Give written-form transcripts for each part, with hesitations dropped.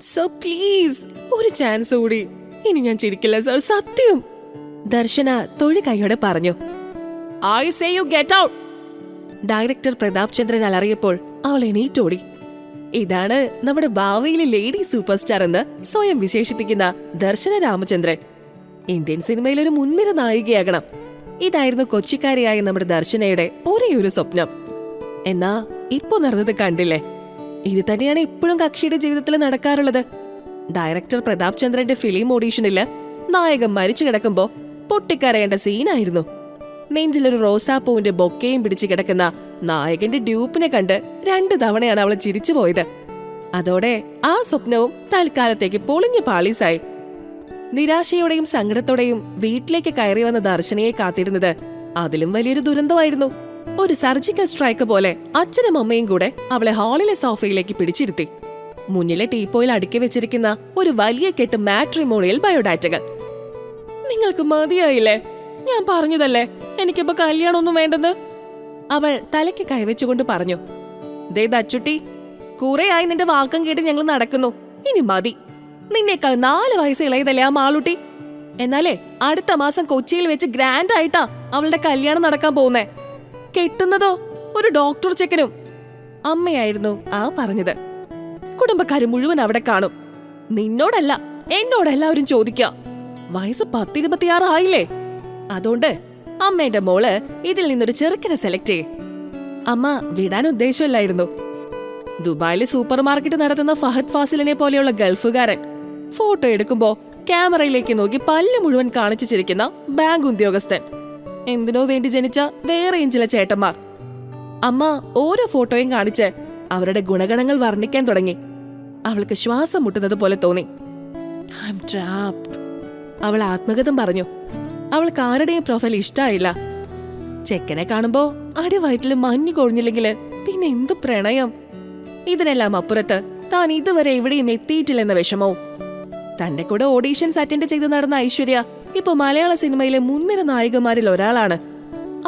Sir please ഒരു chance കൂടി. ഇനി ഞാൻ ചിരിക്കില്ല സർ, സത്യം. ദർശന തൊഴി കൈയോടെ പറഞ്ഞു. I say you get out. Director Prathap Chandran അലറിയപ്പോൾ അവൾ എണീറ്റോടി. ഇതാണ് നമ്മുടെ ഭാവിയിലെ ലേഡി സൂപ്പർ സ്റ്റാർ എന്ന് സ്വയം വിശേഷിപ്പിക്കുന്ന ദർശന രാമചന്ദ്രൻ. ഇന്ത്യൻ സിനിമയിൽ ഒരു മുൻനിര നായികയാകണം. ഇതായിരുന്നു കൊച്ചിക്കാരിയായ നമ്മുടെ ദർശനയുടെ ഒരേ ഒരു സ്വപ്നം. എന്നാ ഇപ്പോ നടന്നത് കണ്ടില്ലേ? ഇത് തന്നെയാണ് ഇപ്പോഴും കക്ഷിയുടെ ജീവിതത്തിൽ നടക്കാറുള്ളത്. ഡയറക്ടർ പ്രതാപ് ചന്ദ്രന്റെ ഫിലിം ഓഡീഷനില് നായകൻ മരിച്ചു കിടക്കുമ്പോ പൊട്ടിക്കരയേണ്ട സീനായിരുന്നു. നെഞ്ചിലൊരു റോസാപ്പൂവിന്റെ ബൊക്കയും പിടിച്ചു കിടക്കുന്ന നായകന്റെ ഡ്യൂപ്പിനെ കണ്ട് 2 തവണയാണ് അവൾ ചിരിച്ചു പോയത്. അതോടെ ആ സ്വപ്നവും തൽക്കാലത്തേക്ക് പൊളിഞ്ഞു പാളീസായി. നിരാശയോടെയും സങ്കടത്തോടെയും വീട്ടിലേക്ക് കയറി വന്ന ദർശനയെ കാത്തിരുന്നത് അതിലും വലിയൊരു ദുരന്തമായിരുന്നു. ഒരു സർജിക്കൽ സ്ട്രൈക്ക് പോലെ അച്ഛനും അമ്മയും കൂടെ അവളെ ഹാളിലെ സോഫയിലേക്ക് പിടിച്ചിരുത്തി. മുന്നിലെ ടീപ്പോയിൽ അടുക്കി വെച്ചിരിക്കുന്ന ഒരു വലിയ കെട്ട് മാട്രിമോണിയൽ ബയോഡാറ്റകൾ. നിങ്ങൾക്ക് മതിയായില്ലേ? ഞാൻ പറഞ്ഞതല്ലേ എനിക്കിപ്പോ കല്യാണമൊന്നും വേണ്ടെന്ന്. അവൾ തലയ്ക്ക് കൈവച്ചുകൊണ്ട് പറഞ്ഞു. ദേ ദച്ചുട്ടി, കുറെയായി നിന്റെ വാക്കം കേട്ട് ഞങ്ങൾ നടക്കുന്നു. ഇനി മതി. നിന്നേക്കാൾ 4 വയസ്സ് ഇളയതല്ലേ ആ മാളൂട്ടി. എന്നാലേ അടുത്ത മാസം കൊച്ചിയിൽ വെച്ച് ഗ്രാൻഡ് ആയിട്ടാ അവളുടെ കല്യാണം നടക്കാൻ പോകുന്നേ. കെട്ടുന്നതോ ഒരു ഡോക്ടർ ചെക്കനും. അമ്മയായിരുന്നു ആ പറഞ്ഞത്. കുടുംബക്കാര് മുഴുവൻ അവിടെ കാണും. നിന്നോടല്ല എന്നോട് എല്ലാവരും ചോദിക്കുക. വയസ്സ് 10-26 ആയില്ലേ? അതുകൊണ്ട് അമ്മേന്റെ മോള് ഇതിൽ നിന്നൊരു ചെറുക്കനെ സെലക്ട് ചെയ്യേ. അമ്മ വിടാൻ ഉദ്ദേശമില്ലായിരുന്നു. ദുബായിലെ സൂപ്പർ മാർക്കറ്റ് നടത്തുന്ന ഫഹദ് ഫാസിലിനെ പോലെയുള്ള ഗൾഫുകാരൻ ഫോട്ടോ എടുക്കുമ്പോ ക്യാമറയിലേക്ക് നോക്കി പല്ല് മുഴുവൻ കാണിച്ചു ചിരിക്കുന്ന ബാങ്ക് ഉദ്യോഗസ്ഥൻ, എന്തിനോ വേണ്ടി ജനിച്ച വേറെയും ചില ചേട്ടന്മാർ. അമ്മ ഓരോ ഫോട്ടോയും കാണിച്ച് അവരുടെ ഗുണഗണങ്ങൾ വർണ്ണിക്കാൻ തുടങ്ങി. അവൾക്ക് ശ്വാസം മുട്ടുന്നത് പോലെ തോന്നി. അവൾ ആത്മഗതം പറഞ്ഞു. അവൾക്ക് ആരുടെയും പ്രൊഫൈൽ ഇഷ്ടായില്ല. ചെക്കനെ കാണുമ്പോ അടിവയറ്റില് മഞ്ഞു കൊഴിഞ്ഞില്ലെങ്കില് പിന്നെ എന്തു പ്രണയം. ഇതിനെല്ലാം അപ്പുറത്ത് താൻ ഇതുവരെ എവിടെയും എത്തിയിട്ടില്ലെന്ന വിഷമവും. തന്റെ കൂടെ ഓഡീഷൻസ് അറ്റൻഡ് ചെയ്ത് നടന്ന ഐശ്വര്യ ഇപ്പൊ മലയാള സിനിമയിലെ മുൻനിര നായികമാരിൽ ഒരാളാണ്.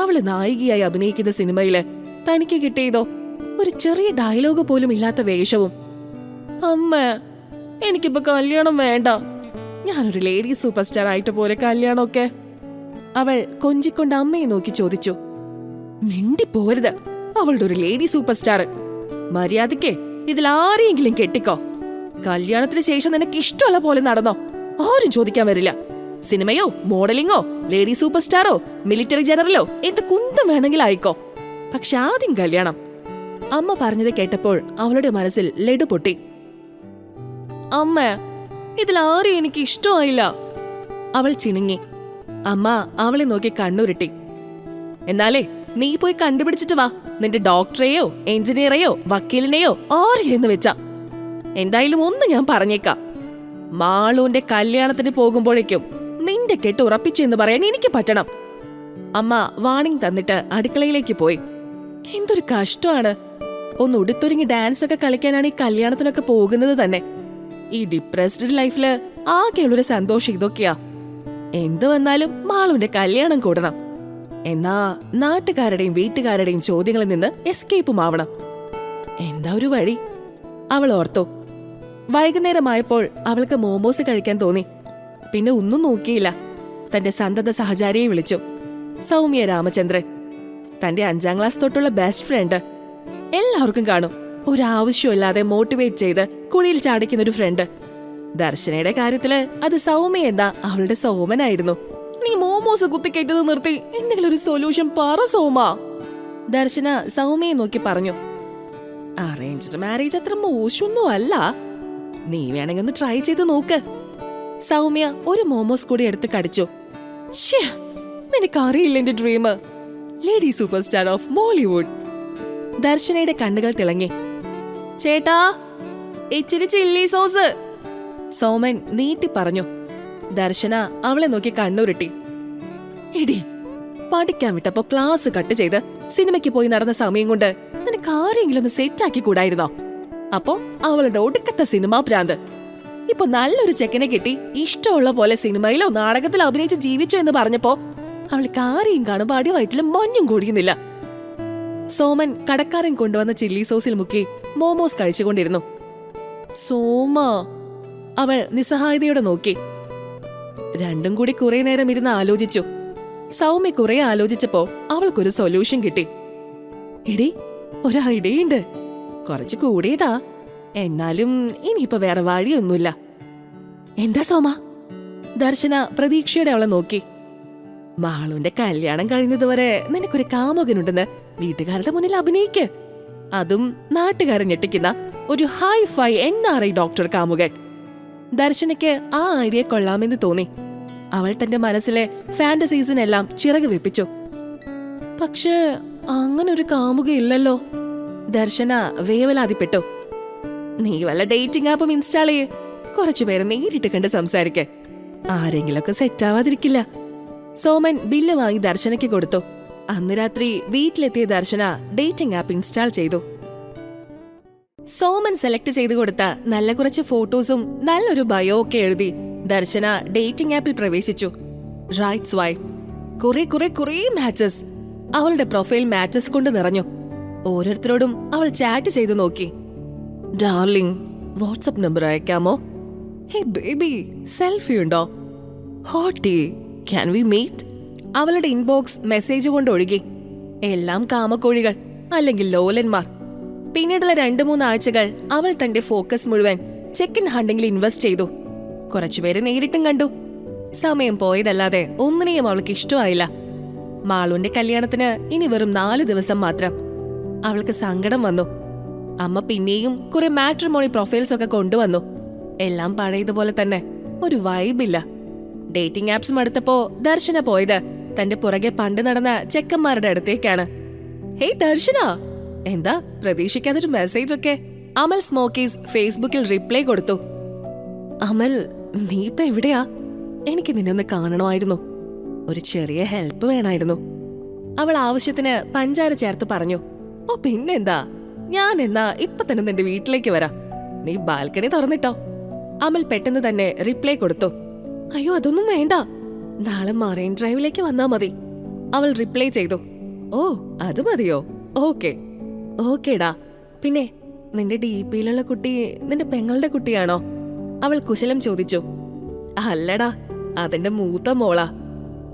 അവള് നായികയായി അഭിനയിക്കുന്ന സിനിമയില് തനിക്ക് കിട്ടിയതോ ഒരു ചെറിയ ഡയലോഗ് പോലും ഇല്ലാത്ത വേഷവും. അമ്മ, എനിക്കിപ്പോ കല്യാണം വേണ്ട. ഞാനൊരു ലേഡി സൂപ്പർ സ്റ്റാർ ആയിട്ട് പോലെ കല്യാണമൊക്കെ. അവൾ കൊഞ്ചിക്കൊണ്ട് അമ്മയെ നോക്കി ചോദിച്ചു. മിണ്ടിപ്പോരുത്. അവളുടെ ഒരു ലേഡി സൂപ്പർ സ്റ്റാർ. മര്യാദയ്ക്ക് ഇതിൽ ആരെയെങ്കിലും കെട്ടിക്കോ. കല്യാണത്തിന് ശേഷം നിനക്ക് ഇഷ്ടമുള്ള പോലെ നടന്നോ. ആരും ചോദിക്കാൻ വരില്ല. സിനിമയോ മോഡലിങ്ങോ ലേഡി സൂപ്പർ സ്റ്റാറോ മിലിറ്ററി ജനറലോ എന്ത് കുന്തം വേണമെങ്കിലും ആയിക്കോ. പക്ഷെ ആദ്യം കല്യാണം. അമ്മ പറഞ്ഞത് കേട്ടപ്പോൾ അവളുടെ മനസ്സിൽ ലഡു പൊട്ടി. അമ്മ, ഇതിലാരെയും എനിക്ക് ഇഷ്ടമായില്ല. അവൾ ചിണുങ്ങി. അമ്മ അവളെ നോക്കി കണ്ണുരുട്ടി. എന്നാലേ നീ പോയി കണ്ടുപിടിച്ചിട്ട് വാ, നിന്റെ ഡോക്ടറെയോ എഞ്ചിനീയറെയോ വക്കീലിനെയോ ആരെയെന്ന് വെച്ചാ. എന്തായാലും ഒന്ന് ഞാൻ പറഞ്ഞേക്കാം, മാളൂന്റെ കല്യാണത്തിന് പോകുമ്പോഴേക്കും നിന്റെ കെട്ട് ഉറപ്പിച്ചെന്ന് പറയാൻ എനിക്ക് പറ്റണം. അമ്മ വാണിംഗ് തന്നിട്ട് അടുക്കളയിലേക്ക് പോയി. എന്തൊരു കഷ്ടമാണ്. ഒന്ന് ഉടുത്തൊരുങ്ങി ഡാൻസ് ഒക്കെ കളിക്കാനാണ് ഈ കല്യാണത്തിനൊക്കെ പോകുന്നത് തന്നെ. ഈ ഡിപ്രസ്ഡ് ലൈഫില് ആകെയുള്ളൊരു സന്തോഷം ഇതൊക്കെയാ. എന്ത് വന്നാലും മാളൂന്റെ കല്യാണം കൂടണം. എന്നാ നാട്ടുകാരുടെയും വീട്ടുകാരുടെയും ചോദ്യങ്ങളിൽ നിന്ന് എസ്കേപ്പും ആവണം. എന്താ ഒരു വഴി? അവൾ ഓർത്തു. വൈകുന്നേരമായപ്പോൾ അവൾക്ക് മോമോസ് കഴിക്കാൻ തോന്നി. പിന്നെ ഒന്നും നോക്കിയില്ല. തന്റെ സന്തത സഹചാരിയെ വിളിച്ചു. സൗമ്യ രാമചന്ദ്രൻ, തന്റെ 5ാം ക്ലാസ് തൊട്ടുള്ള ബെസ്റ്റ് ഫ്രണ്ട്. എല്ലാവർക്കും കാണും ഒരാവശ്യമില്ലാതെ മോട്ടിവേറ്റ് ചെയ്ത് കുഴിയിൽ ചാടിക്കുന്ന ഒരു ഫ്രണ്ട്. ദർശനയുടെ കാര്യത്തില് അത് സൗമ്യ എന്ന അവളുടെ സോമനായിരുന്നു. നീ മോമോസ് കുത്തിക്കേറ്റത് നിർത്തി എന്തെങ്കിലും ഒരു സൊല്യൂഷൻ പറ സോമ. ദർശന സൗമ്യയെ നോക്കി പറഞ്ഞു. അറേഞ്ച്ഡ് മാരേജ് അത്ര മോശമൊന്നും അല്ല. നീ വേണമെങ്കിൽ ഒന്ന് ട്രൈ ചെയ്ത് നോക്ക്. സൗമ്യ ഒരു മോമോസ് കൂടി എടുത്ത് കടിച്ചു. നിനക്കറിയില്ല എന്റെ dream, lady super star of Mollywood. ദർശനയുടെ കണ്ണുകൾ തിളങ്ങി. ചേട്ടാ, ഇച്ചിരി ചില്ലി സോസ്. സോമൻ നീട്ടി പറഞ്ഞു. ദർശന അവളെ നോക്കി കണ്ണുരുട്ടി. എടി, പഠിക്കാൻ വിട്ടപ്പോ ക്ലാസ് കട്ട് ചെയ്ത് സിനിമയ്ക്ക് പോയി നടന്ന സമയം കൊണ്ട് നിനക്ക് ആരെങ്കിലും ഒന്ന് സെറ്റ് ആക്കി കൂടായിരുന്നോ? അപ്പോ അവളുടെ ഒടുക്കത്തെ സിനിമാ ഭ്രാന്ത്. ഇപ്പൊ നല്ലൊരു ചെക്കനെ കിട്ടി ഇഷ്ടമുള്ള പോലെ സിനിമയിലോ നാടകത്തിലോ അഭിനയിച്ച് ജീവിച്ചു എന്ന് പറഞ്ഞപ്പോ അവൾക്ക് ആരെയും കാണുമ്പോ അടിവയറ്റിലും മഞ്ഞും കൊടിയുന്നില്ല. സോമൻ കടക്കാരൻ കൊണ്ടുവന്ന ചില്ലി സോസിൽ മുക്കി മോമോസ് കഴിച്ചുകൊണ്ടിരുന്നു. സോമ, അവൾ നിസ്സഹായതയോടെ നോക്കി. രണ്ടും കൂടി കുറെ നേരം ഇരുന്ന് ആലോചിച്ചു. സൗമ്യ കുറെ ആലോചിച്ചപ്പോ അവൾക്കൊരു സൊല്യൂഷൻ കിട്ടി. എടി, ഒരു ഐഡിയയുണ്ട്. കുറച്ച് കൂടിയതാ, എന്നാലും ഇനിയിപ്പോ വേറെ വഴിയൊന്നുമില്ല. എന്താ സോമ? ദർശന പ്രതീക്ഷയോടെ അവളെ നോക്കി. മാളുന്റെ കല്യാണം കഴിഞ്ഞതുവരെ നിനക്കൊരു കാമുകനുണ്ടെന്ന് വീട്ടുകാരുടെ മുന്നിൽ അഭിനയിക്ക്. അതും നാട്ടുകാരെ ഞെട്ടിക്കുന്ന ഒരു ഹൈ-ഫൈ NRI ഡോക്ടർ കാമുകൻ. ദർശനയ്ക്ക് ആ ഐഡിയ കൊള്ളാമെന്ന് തോന്നി. അവൾ തന്റെ മനസ്സിലെ ഫാന്റസീസിനെല്ലാം ചിറക് വെപ്പിച്ചു. പക്ഷേ അങ്ങനെ ഒരു കാമുകയില്ലല്ലോ. ദർശന വേവലാതിപ്പെട്ടു. നീ വല്ല ഡേറ്റിംഗ് ആപ്പും ഇൻസ്റ്റാൾ ചെയ്യ്. കുറച്ചുപേരെ നേരിട്ട് കണ്ട് സംസാരിക്ക. ആരെങ്കിലൊക്കെ സെറ്റാവാതിരിക്കില്ല. സോമൻ ബില്ല് വാങ്ങി ദർശനയ്ക്ക് കൊടുത്തു. അന്ന് രാത്രി വീട്ടിലെത്തിയ ദർശന ഡേറ്റിംഗ് ആപ്പ് ഇൻസ്റ്റാൾ ചെയ്തു. സോമൻ സെലക്ട് ചെയ്തു കൊടുത്ത നല്ല കുറച്ച് ഫോട്ടോസും നല്ലൊരു ബയോ ഒക്കെ എഴുതി ദർശന ഡേറ്റിംഗ് ആപ്പിൽ പ്രവേശിച്ചു. Right swipe. കുറെ മാച്ചസ്. അവളുടെ പ്രൊഫൈൽ മാച്ചസ് കൊണ്ട് നിറഞ്ഞു. ഓരോരുത്തരോടും അവൾ ചാറ്റ് ചെയ്തു നോക്കി. ഡാർലിംഗ്, വാട്സ്ആപ്പ് നമ്പർ അയക്കാമോ? ഹേ ബേബി, സെൽഫി ഉണ്ടോ? Hottie, can we meet? അവളുടെ ഇൻബോക്സ് മെസ്സേജ് കൊണ്ട് ഒഴുകി. എല്ലാം കാമക്കോഴികൾ, അല്ലെങ്കിൽ ലോലന്മാർ. പിന്നീടുള്ള 2-3 ആഴ്ചകൾ അവൾ തന്റെ ഫോക്കസ് മുഴുവൻ ചെക്ക് ഇൻ ഹണ്ടിങ്ങിൽ ഇൻവെസ്റ്റ് ചെയ്തു. കുറച്ചുപേരെ നേരിട്ടും കണ്ടു. സമയം പോയതല്ലാതെ ഒന്നിനെയും അവൾക്ക് ഇഷ്ടമായില്ല. മാളുവിന്റെ കല്യാണത്തിന് ഇനി വെറും 4 ദിവസം മാത്രം. അവൾക്ക് സങ്കടം വന്നു. അമ്മ പിന്നെയും കുറെ മാട്രിമോണി പ്രൊഫൈൽസ് ഒക്കെ കൊണ്ടുവന്നു. എല്ലാം പഴയതുപോലെ തന്നെ, ഒരു വൈബില്ല. ഡേറ്റിംഗ് ആപ്സ് മടുത്തപ്പോ ദർശന പോയത് തന്റെ പുറകെ പണ്ട് നടന്ന ചെക്കന്മാരുടെ അടുത്തേക്കാണ്. ഹേയ് ദർശന, എന്താ പ്രതീക്ഷിക്കാതൊരു മെസ്സേജ് ഒക്കെ? അമൽ സ്മോക്കീസ് ഫേസ്ബുക്കിൽ റിപ്ലൈ കൊടുത്തു. അമൽ, നീ ഇപ്പൊ എവിടെയാ? എനിക്ക് നിന്നെ ഒന്ന് കാണണമായിരുന്നു. ഒരു ചെറിയ ഹെൽപ്പ് വേണമായിരുന്നു. അവൾ ആവശ്യത്തിന് പഞ്ചാര ചേർത്ത് പറഞ്ഞു. ഓ പിന്നെന്താ, ഞാൻ എന്നാ ഇപ്പൊ തന്നെ നിന്റെ വീട്ടിലേക്ക് വരാം. നീ ബാൽക്കണി തുറന്നിട്ടോ? അമൽ പെട്ടെന്ന് തന്നെ റിപ്ലൈ കൊടുത്തു. അയ്യോ അതൊന്നും വേണ്ട, നാളെ മറൈൻ ഡ്രൈവിലേക്ക് വന്നാ മതി. അവൾ റിപ്ലൈ ചെയ്തു. ഓ അത് മതിയോ? ഓക്കേടാ. പിന്നെ നിന്റെ DP-യിലുള്ള കുട്ടി നിന്റെ പെങ്ങളുടെ കുട്ടിയാണോ? അവൾ കുശലം ചോദിച്ചു. അല്ലടാ, അതിന്റെ മൂത്ത മോളാ.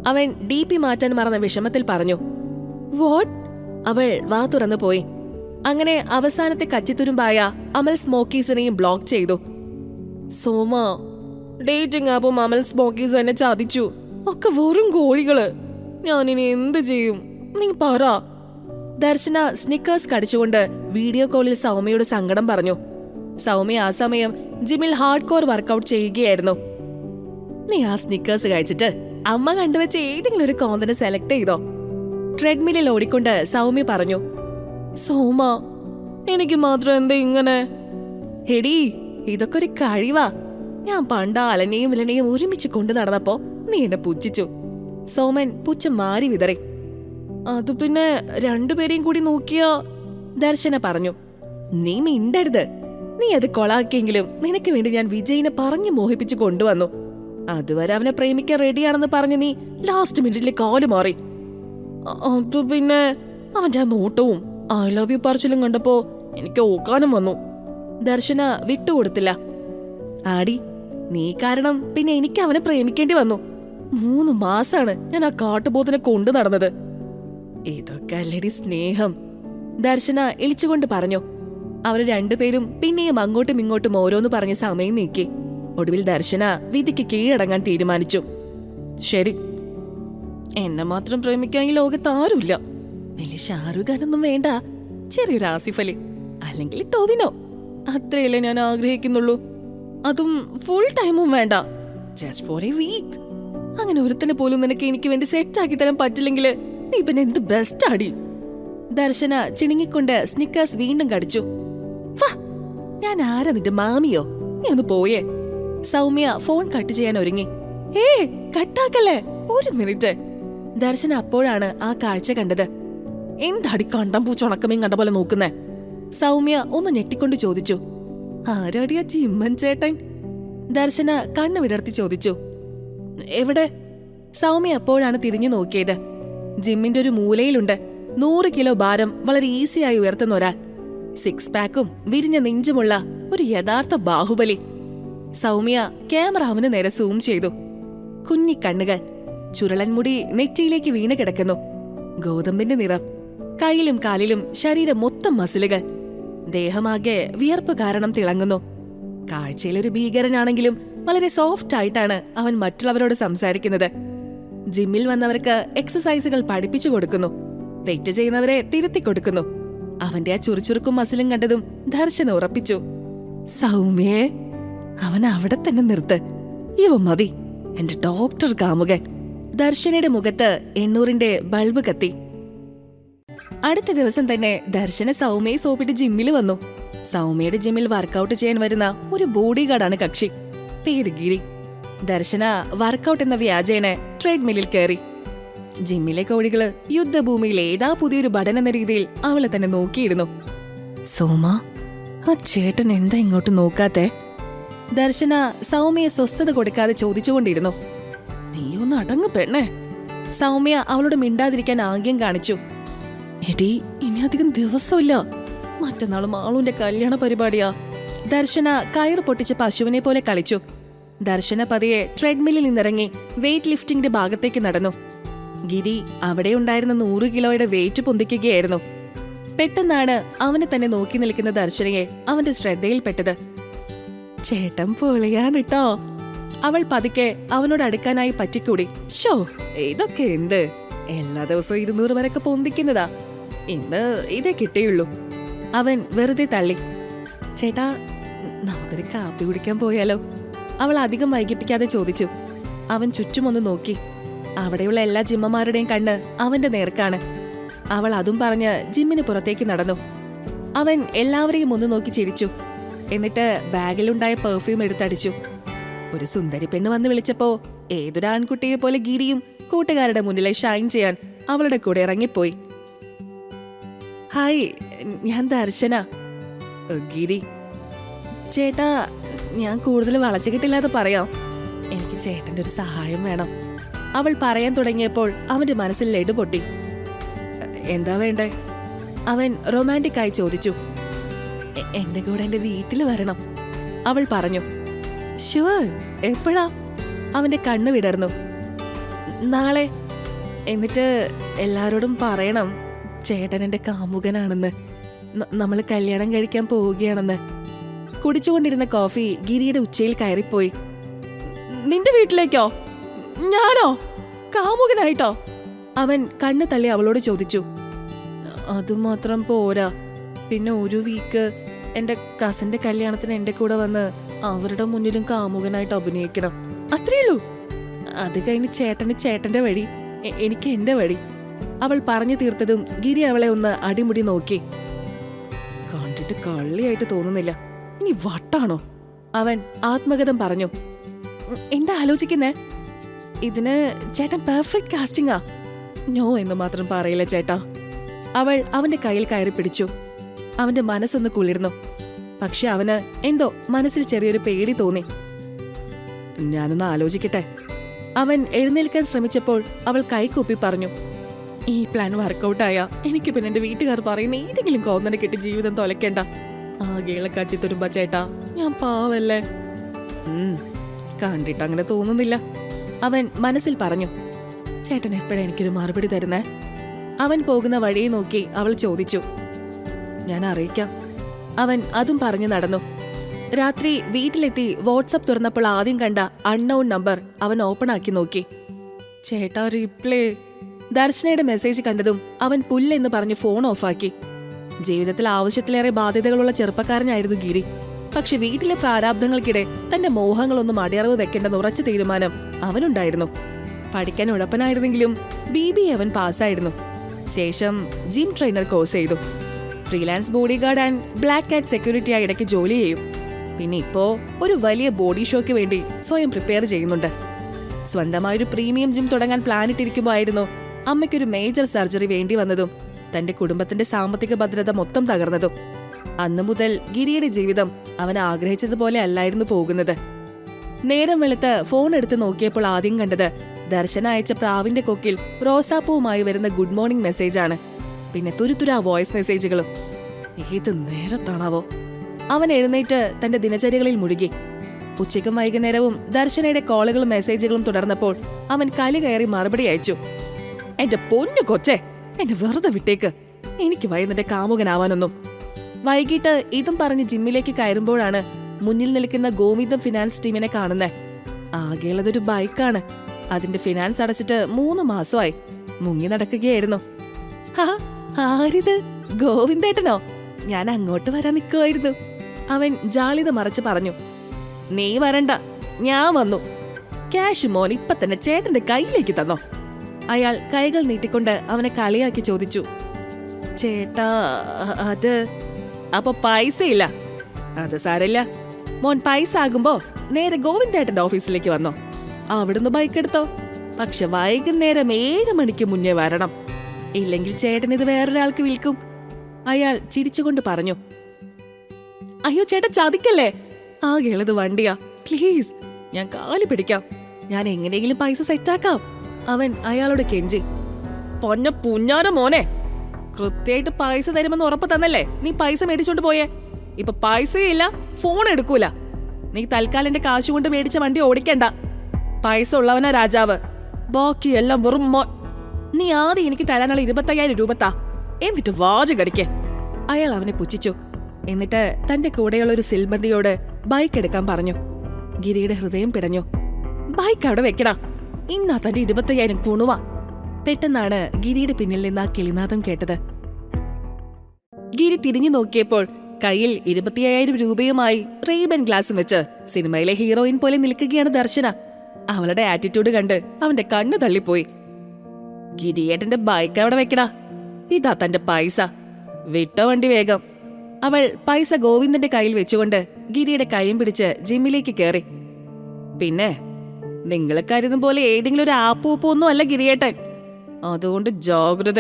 അവൻ DP മാറ്റാൻ മറന്ന വിഷമത്തിൽ പറഞ്ഞു. വാട്ട്? അവൾ വാ തുറന്നു പോയി. അങ്ങനെ അവസാനത്തെ കച്ചിത്തുരുമ്പായ അമൽ സ്മോക്കീസിനെയും ബ്ലോക്ക് ചെയ്തു. സോമ, ഡേറ്റിംഗ് ആപ്പും അമൽ സ്മോക്കീസും എന്നെ ചതിച്ചു. ഒക്കെ വെറും കോഴികള്. ഞാനിനി എന്ത് ചെയ്യും? നീ പറ. ദർശന സ്നിക്കേഴ്സ് കടിച്ചുകൊണ്ട് വീഡിയോ കോളിൽ സൗമ്യയോട് സങ്കടം പറഞ്ഞു. സൗമ്യ ആ സമയം ജിമ്മിൽ ഹാർഡ് കോർ വർക്കൗട്ട് ചെയ്യുകയായിരുന്നു. നീ ആ സ്നിക്കേഴ്സ് കഴിച്ചിട്ട് അമ്മ കണ്ടുവച്ച ഏതെങ്കിലും ഒരു കോന്തനെ സെലക്ട് ചെയ്തോ? ട്രെഡ്മില്ലിൽ ഓടിക്കൊണ്ട് സൗമ്യ പറഞ്ഞു. സോമ, എനിക്ക് മാത്രം എന്താ ഇങ്ങനെ? ഹെഡി, ഇതൊക്കെ ഒരു കഴിവാ. ഞാൻ പണ്ട് അലനെയും വിലനെയും ഒരുമിച്ച് കൊണ്ടു നടന്നപ്പോ നീ എന്നെ പുച്ഛിച്ചു. സോമൻ പുച്ഛം മാറി വിതറി. അത് പിന്നെ 2 പേരെയും കൂടി നോക്കിയാ? ദർശന പറഞ്ഞു. നീ മിണ്ടരുത്. നീ അത് കൊളാക്കിയെങ്കിലും നിനക്ക് വേണ്ടി ഞാൻ വിജയിനെ പറഞ്ഞു മോഹിപ്പിച്ചു കൊണ്ടുവന്നു. അതുവരെ അവനെ പ്രേമിക്കാൻ റെഡിയാണെന്ന് പറഞ്ഞ് നീ ലാസ്റ്റ് മിനിറ്റിൽ കാല് മാറി. അത് പിന്നെ അവന്റെ ആ നോട്ടവും ഐ ലവ് യു പറച്ചിലും കണ്ടപ്പോ എനിക്ക് ഓക്കാനും വന്നു. ദർശന വിട്ടുകൊടുത്തില്ല. ആടി, നീ കാരണം പിന്നെ എനിക്ക് അവനെ പ്രേമിക്കേണ്ടി വന്നു. 3 മാസാണ് ഞാൻ ആ കാട്ടുപോത്തിനെ കൊണ്ടു നടന്നത്. ഇതൊക്കെ അല്ലടി സ്നേഹം, ദർശന ഇളിച്ചുകൊണ്ട് പറഞ്ഞു. അവർ 2 പേരും പിന്നെയും അങ്ങോട്ടും ഇങ്ങോട്ടും ഓരോന്ന് പറഞ്ഞ് സമയം നീക്കി. ഒടുവിൽ ദർശന വിധിക്ക് കീഴടങ്ങാൻ തീരുമാനിച്ചു. ശരി, എന്നെ മാത്രം പ്രേമിക്കാൻ ഈ ലോകത്ത് ആരുമില്ല. വലിയ ഷാരൂഖ് ഖാനൊന്നും വേണ്ട, ചെറിയൊരു ആസിഫ് അലി അല്ലെങ്കിൽ ടോവിനോ, അത്രയല്ലേ ഞാൻ ആഗ്രഹിക്കുന്നുള്ളൂ. അതും ഫുൾ ടൈമും വേണ്ട, ജസ്റ്റ് ഫോർ എ വീക്ക്. അങ്ങനെ ഒരുത്തനെ പോലും നിനക്ക് എനിക്ക് വേണ്ടി സെറ്റ് ആക്കി തരാൻ പറ്റില്ലെങ്കിൽ നീ പിന്നെ എന്ത് ബെസ്റ്റ് ആടി. ദർശന ചിണുങ്ങിക്കൊണ്ട് സ്നിക്കേഴ്സ് വീണ്ടും കടിച്ചു. ഞാൻ ആരാ, നിന്റെ മാമിയോ? നീ ഒന്ന് പോയേ. സൗമ്യ ഫോൺ കട്ട് ചെയ്യാൻ ഒരുങ്ങി. കട്ടാക്കല്ലേ, 1 മിനിറ്റ്. ദർശന അപ്പോഴാണ് ആ കാഴ്ച കണ്ടത്. എന്താടി കണ്ടം പൂച്ചുണക്കമേം കണ്ട പോലെ നോക്കുന്നേ? സൗമ്യ ഒന്ന് ഞെട്ടിക്കൊണ്ട് ചോദിച്ചു. ആരാടിയാ ചിമ്മൻ ചേട്ടൻ? ദർശന കണ്ണു വിടർത്തി ചോദിച്ചു. എവിടെ? സൗമ്യ അപ്പോഴാണ് തിരിഞ്ഞു നോക്കിയത്. ജിമ്മിന്റെ ഒരു മൂലയിലുണ്ട് 100 കിലോ ഭാരം വളരെ ഈസിയായി ഉയർത്തുന്ന ഒരാൾ. 6 പാക്കും വിരിഞ്ഞ നെഞ്ചുമുള്ള ഒരു യഥാർത്ഥ ബാഹുബലി. സൗമ്യ ക്യാമറ അവന് നേരെ സൂം ചെയ്തു. കുഞ്ഞിക്കണ്ണുകൾ, ചുരുളൻ മുടി നെറ്റിയിലേക്ക് വീണ് കിടക്കുന്നു. ഗോതമ്പിന്റെ നിറം, കൈയിലും കാലിലും ശരീരം മൊത്തം മസിലുകൾ. ദേഹമാകെ വിയർപ്പ് കാരണം തിളങ്ങുന്നു. കാഴ്ചയിലൊരു ഭീകരനാണെങ്കിലും വളരെ സോഫ്റ്റ് ആയിട്ടാണ് അവൻ മറ്റുള്ളവരോട് സംസാരിക്കുന്നത്. ജിമ്മിൽ വന്നവർക്ക് എക്സസൈസുകൾ പഠിപ്പിച്ചു കൊടുക്കുന്നു. തെറ്റ് ചെയ്യുന്നവരെ തിരുത്തി കൊടുക്കുന്നു. അവന്റെ ആ ചുറുചുറുക്കും മസിലും കണ്ടതും ദർശന ഉറപ്പിച്ചു, സൗമ്യേ, അവൻ അവിടെ തന്നെ നിർത്ത്. ഇവ മതി, എന്റെ ഡോക്ടർ കാമുകൻ. ദർശനയുടെ മുഖത്ത് 800-ന്റെ ബൾബ് കത്തി. അടുത്ത ദിവസം തന്നെ ദർശന സൗമ്യയെ സോപ്പിട്ട് ജിമ്മിൽ വന്നു. സൗമ്യയുടെ ജിമ്മിൽ വർക്കൗട്ട് ചെയ്യാൻ വരുന്ന ഒരു ബോഡി ഗാർഡാണ് കക്ഷി, പേര് ഗിരി. ദർശന വർക്കൗട്ട് എന്ന വ്യാജേന ട്രെഡ്മില്ലിൽ കയറി. ജിമ്മിലെ കോഴികള് യുദ്ധഭൂമിയിൽ ഏതാ പുതിയൊരു ബടൻ എന്ന രീതിയിൽ അവളെ തന്നെ നോക്കിയിരുന്നു. സോമ, ആ ചേട്ടൻ എന്താ ഇങ്ങോട്ട് നോക്കാത്തെ? ദർശന സൗമ്യയെ സ്വസ്ഥത കൊടുക്കാതെ ചോദിച്ചുകൊണ്ടിരുന്നു. നീയൊന്ന് അടങ്ങ് പെണ്ണേ. സൗമ്യ അവളോട് മിണ്ടാതിരിക്കാൻ ആംഗ്യം കാണിച്ചു. എടി, ഇനി അധികം ദിവസമില്ല, മറ്റന്നാൾ മാളുവിന്റെ കല്യാണ പരിപാടിയാ. ദർശന കയറ് പൊട്ടിച്ച് പശുവിനെ പോലെ കളിച്ചു. ദർശന പതിയെ ട്രെഡ്മില്ലിൽ നിന്നിറങ്ങി വെയിറ്റ് ലിഫ്റ്റിംഗിന്റെ ഭാഗത്തേക്ക് നടന്നു. ഗിരി അവിടെ ഉണ്ടായിരുന്ന 100 കിലോയുടെ വെയിറ്റ് പൊന്തിക്കുകയായിരുന്നു. പെട്ടെന്നാണ് അവനെ തന്നെ നോക്കി നിൽക്കുന്ന ദർശനയെ അവന്റെ ശ്രദ്ധയിൽപ്പെട്ടത്. ചേട്ടൻ പൊളിയാണ് ട്ടോ. അവൾ പതുക്കെ അവനോട് അടുക്കാനായി പറ്റിക്കൂടി. ഷോ, ഇതൊക്കെ എന്ത്? എല്ലാ ദിവസവും 200 വരെയൊക്കെ പൊന്തിക്കുന്നതാ. ഇന്ന് ഇതേ കിട്ടിയുള്ളൂ. അവൻ വെറുതെ തള്ളി. ചേട്ടാ, നമുക്കൊരു കാപ്പി കുടിക്കാൻ പോയാലോ? അവൾ അധികം വൈകിപ്പിക്കാതെ ചോദിച്ചു. അവൻ ചുറ്റുമൊന്ന് നോക്കി. അവിടെയുള്ള എല്ലാ ജിമ്മമാരുടെയും കണ്ണ് അവന്റെ നേർക്കാണ്. അവൾ അതും പറഞ്ഞ് ജിമ്മിന് പുറത്തേക്ക് നടന്നു. അവൻ എല്ലാവരെയും ഒന്ന് നോക്കി ചിരിച്ചു. എന്നിട്ട് ബാഗിലുണ്ടായ പെർഫ്യൂം എടുത്തടിച്ചു. ഒരു സുന്ദരി പെണ്ണ് വന്ന് വിളിച്ചപ്പോ ഏതൊരു ആൺകുട്ടിയെ പോലെ ഗിരിയും കൂട്ടുകാരുടെ മുന്നിലെ ഷൈൻ ചെയ്യാൻ അവളുടെ കൂടെ ഇറങ്ങിപ്പോയി. ഹായ്, ഞാൻ ദർശന. ഗിരി. ചേട്ടാ, ഞാൻ കൂടുതൽ വളച്ചുകെട്ടില്ലാതെ പറയാം. എനിക്ക് ചേട്ടന്റെ ഒരു സഹായം വേണം. അവൾ പറയാൻ തുടങ്ങിയപ്പോൾ അവന്റെ മനസ്സിൽ ലഡു പൊട്ടി. എന്താ വേണ്ടേ? അവൻ റൊമാൻറ്റിക് ആയി ചോദിച്ചു. എന്റെ കൂടെ എന്റെ വീട്ടിൽ വരണം, അവൾ പറഞ്ഞു. ഷുവർ, എപ്പോഴാ? അവന്റെ കണ്ണ് വിടർന്നു. നാളെ. എന്നിട്ട് എല്ലാരോടും പറയണം ചേട്ടൻ എന്റെ കാമുകനാണെന്ന്, നമ്മൾ കല്യാണം കഴിക്കാൻ പോവുകയാണെന്ന്. കുടിച്ചുകൊണ്ടിരുന്ന കോഫി ഗിരിയുടെ ഉച്ചയിൽ കയറിപ്പോയി. നിന്റെ വീട്ടിലേക്കോ? ഞാനോ? കാമുകനായിട്ടോ? അവൻ കണ്ണ് തള്ളി അവളോട് ചോദിച്ചു. അതുമാത്രം പോരാ, പിന്നെ ഒരു വീക്ക് എന്റെ കസിന്റെ കല്യാണത്തിന് എന്റെ കൂടെ വന്ന് അവരുടെ മുന്നിലും കാമുകനായിട്ട് അഭിനയിക്കണം. അത്രയുള്ളൂ. അത് കഴിഞ്ഞ് ചേട്ടന് ചേട്ടന്റെ വഴി, എനിക്ക് എന്റെ വഴി. അവൾ പറഞ്ഞു തീർത്തതും ഗിരി അവളെ ഒന്ന് അടിമുടി നോക്കി. കണ്ടിട്ട് കള്ളിയായിട്ട് തോന്നുന്നില്ല, ഇനി വട്ടാണോ? അവൻ ആത്മഗതം പറഞ്ഞു. എന്താ ആലോചിക്കുന്നേ? ഇതിന് ചേട്ടൻ പെർഫെക്റ്റ് കാസ്റ്റിംഗാ. നോ എന്ന് മാത്രം പറയില്ല ചേട്ടാ. അവൾ അവന്റെ കയ്യിൽ കയറി പിടിച്ചു. അവന്റെ മനസ്സൊന്ന് കുളിർന്നു. പക്ഷെ അവന് എന്തോ മനസ്സിൽ ചെറിയൊരു പേടി തോന്നി. ഞാനൊന്ന് ആലോചിക്കട്ടെ. അവൻ എഴുന്നേൽക്കാൻ ശ്രമിച്ചപ്പോൾ അവൾ കൈകൂപ്പി പറഞ്ഞു. ഈ പ്ലാൻ വർക്കൗട്ടായ എനിക്ക് പിന്നെ എന്റെ വീട്ടുകാർ പറയുന്ന ഏതെങ്കിലും കോന്നനെ കെട്ടി ജീവിതം തൊലയ്ക്കണ്ട. ആകെയുള്ള കാച്ചി തുരുമ്പ ചേട്ടാ, ഞാൻ പാവല്ലേ. കണ്ടിട്ട് അങ്ങനെ തോന്നുന്നില്ല, അവൻ മനസ്സിൽ പറഞ്ഞു. ചേട്ടൻ എപ്പോഴാ എനിക്കൊരു മറുപടി തരുന്നേ? അവൻ പോകുന്ന വഴിയെ നോക്കി അവൾ ചോദിച്ചു. ഞാൻ അറിയിക്കാം. അവൻ അതും പറഞ്ഞു നടന്നു. രാത്രി വീട്ടിലെത്തി വാട്സപ്പ് തുറന്നപ്പോൾ ആദ്യം കണ്ട അൺനോൺ നമ്പർ അവൻ ഓപ്പൺ ആക്കി നോക്കി. ചേട്ടാ, റിപ്ലേ. ദർശനയുടെ മെസ്സേജ് കണ്ടതും അവൻ പുല്ലെന്ന് പറഞ്ഞ് ഫോൺ ഓഫാക്കി. ജീവിതത്തിൽ ആവശ്യത്തിലേറെ ബാധ്യതകളുള്ള ചെറുപ്പക്കാരനായിരുന്നു ഗിരി. പക്ഷെ വീട്ടിലെ പ്രാരാബ്ദങ്ങൾക്കിടെ തന്റെ മോഹങ്ങളൊന്നും അടിയറവ് വെക്കേണ്ടെന്ന് ഉറച്ച തീരുമാനം അവനുണ്ടായിരുന്നു. പഠിക്കാൻ ഉഴപ്പനായിരുന്നെങ്കിലും BBA അവൻ പാസ്സായിരുന്നു. ശേഷം ജിം ട്രെയിനർ കോഴ്സ് ചെയ്തു. Freelance bodyguard and black cat സെക്യൂരിറ്റിയായി ഇടയ്ക്ക് ജോലി ചെയ്യും. പിന്നെ ഇപ്പോ ഒരു വലിയ ബോഡി ഷോയ്ക്ക് വേണ്ടി സ്വയം പ്രിപ്പയർ ചെയ്യുന്നുണ്ട്. സ്വന്തമായൊരു പ്രീമിയം ജിം തുടങ്ങാൻ പ്ലാൻ ഇട്ടിരിക്കുമ്പോൾ ആയിരുന്നു അമ്മയ്ക്കൊരു മേജർ സർജറി വേണ്ടി വന്നതും തന്റെ കുടുംബത്തിന്റെ സാമ്പത്തിക ഭദ്രത മൊത്തം തകർന്നതും. അന്നു മുതൽ ഗിരിയുടെ ജീവിതം അവൻ ആഗ്രഹിച്ചതുപോലെ അല്ലായിരുന്നു പോകുന്നത്. നേരം വെളുത്ത് ഫോൺ എടുത്ത് നോക്കിയപ്പോൾ ആദ്യം കണ്ടത് ദർശന അയച്ച പ്രാവിന്റെ കൊക്കിൽ റോസാപ്പൂവുമായി വരുന്ന ഗുഡ് മോർണിംഗ് മെസ്സേജാണ്. പിന്നെ തുരുതുരാ വോയിസ് മെസ്സേജുകളും. ഏത് നേരത്താണാവോ? അവൻ എഴുന്നേറ്റ് തന്റെ ദിനചര്യകളിൽ മുഴുകി. ഉച്ചയ്ക്കും വൈകുന്നേരവും ദർശനയുടെ കോളുകളും മെസ്സേജുകളും തുടർന്നപ്പോൾ അവൻ കലി കയറി മറുപടി അയച്ചു. എന്റെ പൊന്നു കൊച്ചേ, എന്നെ വെറുതെ വിട്ടേക്ക്, എനിക്ക് വൈകുന്നേരം കാമുകനാവാനൊന്നും. വൈകിട്ട് ഇതും പറഞ്ഞ് ജിമ്മിലേക്ക് കയറുമ്പോഴാണ് മുന്നിൽ നിൽക്കുന്ന ഗോവിന്ദം ഫിനാൻസ് ടീമിനെ കാണുന്നേ. ആകെയുള്ളതൊരു ബൈക്കാണ്. അതിന്റെ ഫിനാൻസ് അടച്ചിട്ട് 3 മാസമായി. മുങ്ങി നടക്കുകയായിരുന്നു. ആരിത്? ഗോവിന്ദേട്ടനോ? ഞാൻ അങ്ങോട്ട് വരാൻ നിൽക്കുമായിരുന്നു. അവൻ ജാളിത മറച്ച് പറഞ്ഞു. നീ വരണ്ട, ഞാൻ വന്നു. ക്യാഷ് മോൻ ഇപ്പൊ തന്നെ ചേട്ടന്റെ കയ്യിലേക്ക് തന്നോ? അയാൾ കൈകൾ നീട്ടിക്കൊണ്ട് അവനെ കളിയാക്കി ചോദിച്ചു. ചേട്ടാ, അത് അപ്പൊ പൈസയില്ല? അത് സാരമില്ല മോൻ, പൈസ ആകുമ്പോ നേരെ ഗോവിന്ദേട്ടന്റെ ഓഫീസിലേക്ക് വന്നോ. അവിടുന്ന് ബൈക്ക് എടുത്തോ. പക്ഷെ വൈകുന്നേരം 7 മണിക്ക് മുന്നേ വരണം, ഇല്ലെങ്കിൽ ചേട്ടൻ ഇത് വേറൊരാൾക്ക് വിൽക്കും. അയാൾ ചിരിച്ചുകൊണ്ട് പറഞ്ഞു. അയ്യോ ചേട്ടാ, ചതിക്കല്ലേ. ആകെയുള്ളത് വണ്ടിയാ, പ്ലീസ്, ഞാൻ കാല് പിടിക്കാം. ഞാൻ എങ്ങനെയെങ്കിലും പൈസ സെറ്റാക്കാം. അവൻ അയാളോട് കെഞ്ചി. പൊന്ന പുഞ്ഞാര മോനെ, കൃത്യമായിട്ട് പൈസ തരുമെന്ന് ഉറപ്പ് തന്നല്ലേ നീ പൈസ മേടിച്ചോണ്ട് പോയേ. ഇപ്പൊ പൈസയില്ല, ഫോൺ എടുക്കൂല. നീ തൽക്കാലം എന്റെ കാശ് കൊണ്ട് മേടിച്ച വണ്ടി ഓടിക്കണ്ട. പൈസ ഉള്ളവനാ രാജാവ്, ബാക്കിയെല്ലാം വെറും നീ ആദ്യം എനിക്ക് തരാനുള്ള 25,000 രൂപ താ, എന്നിട്ട് വാചകടിക്കേ. അയാൾ അവനെ പുച്ഛിച്ചു. എന്നിട്ട് തന്റെ കൂടെയുള്ള ഒരു സിൽബന്തിയോട് ബൈക്ക് എടുക്കാൻ പറഞ്ഞു. ഗിരിയുടെ ഹൃദയം പിടഞ്ഞു. ബൈക്ക് അവിടെ വെക്കടാ, ഇന്നാ തന്റെ 25,000 കുണുവാ. പെട്ടെന്നാണ് ഗിരിയുടെ പിന്നിൽ നിന്ന് ആ കിളിനാദം കേട്ടത്. ഗിരി തിരിഞ്ഞു നോക്കിയപ്പോൾ കയ്യിൽ 25,000 രൂപയുമായി റെയ്ബൻ ഗ്ലാസും വെച്ച് സിനിമയിലെ ഹീറോയിൻ പോലെ നിൽക്കുകയാണ് ദർശന. അവളുടെ ആറ്റിറ്റ്യൂഡ് കണ്ട് അവന്റെ കണ്ണു തള്ളിപ്പോയി. ഗിരിയേട്ടന്റെ ബൈക്ക് അവിടെ വെക്കടാ, ഇതാ തന്റെ പൈസ, വിട്ടോ വണ്ടി വേഗം. അവൾ പൈസ ഗോവിന്ദന്റെ കയ്യിൽ വെച്ചുകൊണ്ട് ഗിരിയുടെ കൈയും പിടിച്ച് ജിമ്മിലേക്ക് കയറി. പിന്നെ നിങ്ങൾ കരുതും പോലെ ഏതെങ്കിലും ഒരു ആപ്പൂപ്പൊന്നും അല്ല ഗിരിയേട്ടൻ, അതുകൊണ്ട് ജാഗ്രത.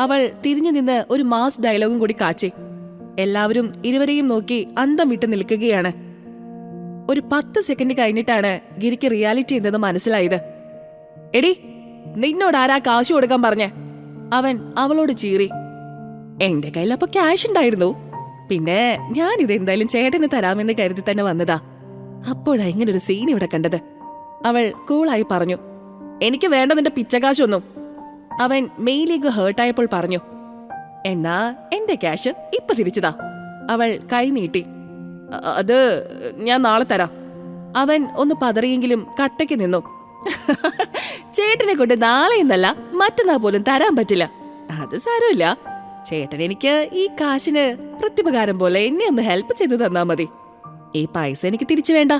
അവൾ തിരിഞ്ഞു നിന്ന് ഒരു മാസ് ഡയലോഗും കൂടി കാച്ചി. എല്ലാവരും ഇരുവരെയും നോക്കി അന്തം വിട്ട് നിൽക്കുകയാണ്. ഒരു 10 സെക്കൻഡ് കഴിഞ്ഞിട്ടാണ് ഗിരിക്ക് റിയാലിറ്റി എന്തെന്ന് മനസ്സിലായത്. എടി, നിന്നോട് ആരാ കാശ് കൊടുക്കാൻ പറഞ്ഞേ? അവൻ അവളോട് ചീറി. എന്റെ കയ്യിൽ അപ്പൊ ക്യാഷ് ഉണ്ടായിരുന്നു, പിന്നെ ഞാൻ ഇതെന്തായാലും ചേട്ടന് തരാമെന്ന് കരുതി തന്നെ വന്നതാ. അപ്പോഴാ ഇങ്ങനൊരു സീൻ ഇവിടെ കണ്ടത്. അവൾ കൂളായി പറഞ്ഞു. എനിക്ക് വേണ്ട നിന്റെ പിച്ചക്കാശൊന്നും. അവൻ മെയിലേക്ക് ഹേർട്ടായപ്പോൾ പറഞ്ഞു. എന്നാ എന്റെ ക്യാഷ് ഇപ്പൊ തിരിച്ചതാ. അവൾ കൈ നീട്ടി. അത് ഞാൻ നാളെ തരാം. അവൻ ഒന്ന് പതറിയെങ്കിലും കട്ടയ്ക്ക് നിന്നു. ചേട്ടനെ കൊണ്ട് നാളെ എന്നല്ല മറ്റന്നാ പോലും തരാൻ പറ്റില്ല. അത് സാരമില്ല, ചേട്ടൻ എനിക്ക് ഈ കാശിന് പ്രത്യുപകാരം പോലെ എന്നെ ഒന്ന് ഹെൽപ്പ് ചെയ്തു തന്നാ മതി. ഈ പൈസ എനിക്ക് തിരിച്ചു വേണ്ട.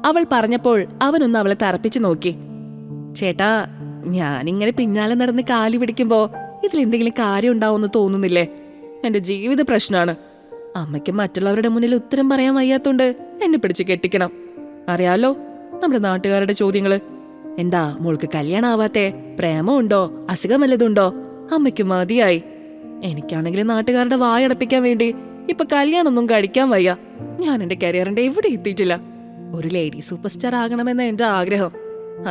അവൾ പറഞ്ഞപ്പോൾ അവനൊന്ന് അവളെ തറപ്പിച്ചു നോക്കി. ചേട്ടാ, ഞാനിങ്ങനെ പിന്നാലെ നടന്ന് കാലി പിടിക്കുമ്പോ ഇതിലെന്തെങ്കിലും കാര്യം ഉണ്ടാവുമെന്ന് തോന്നുന്നില്ലേ? എന്റെ ജീവിത പ്രശ്നമാണ്. അമ്മയ്ക്ക് മറ്റുള്ളവരുടെ മുന്നിൽ ഉത്തരം പറയാൻ വയ്യാത്തോണ്ട് എന്നെ പിടിച്ച് കെട്ടിക്കണം. അറിയാലോ നമ്മുടെ നാട്ടുകാരുടെ ചോദ്യങ്ങള്. എന്താ മോൾക്ക് കല്യാണം ആവാത്തെ? പ്രേമമുണ്ടോ? അസുഖം വല്ലതുണ്ടോ? അമ്മയ്ക്ക് മതിയായി. എനിക്കാണെങ്കിലും നാട്ടുകാരുടെ വായടപ്പിക്കാൻ വേണ്ടി ഇപ്പൊ കല്യാണമൊന്നും കഴിക്കാൻ വയ്യ. ഞാൻ എന്റെ കരിയറിന്റെ എവിടെ എത്തിയിട്ടില്ല. ഒരു ലേഡി സൂപ്പർ സ്റ്റാർ ആകണമെന്ന എന്റെ ആഗ്രഹം.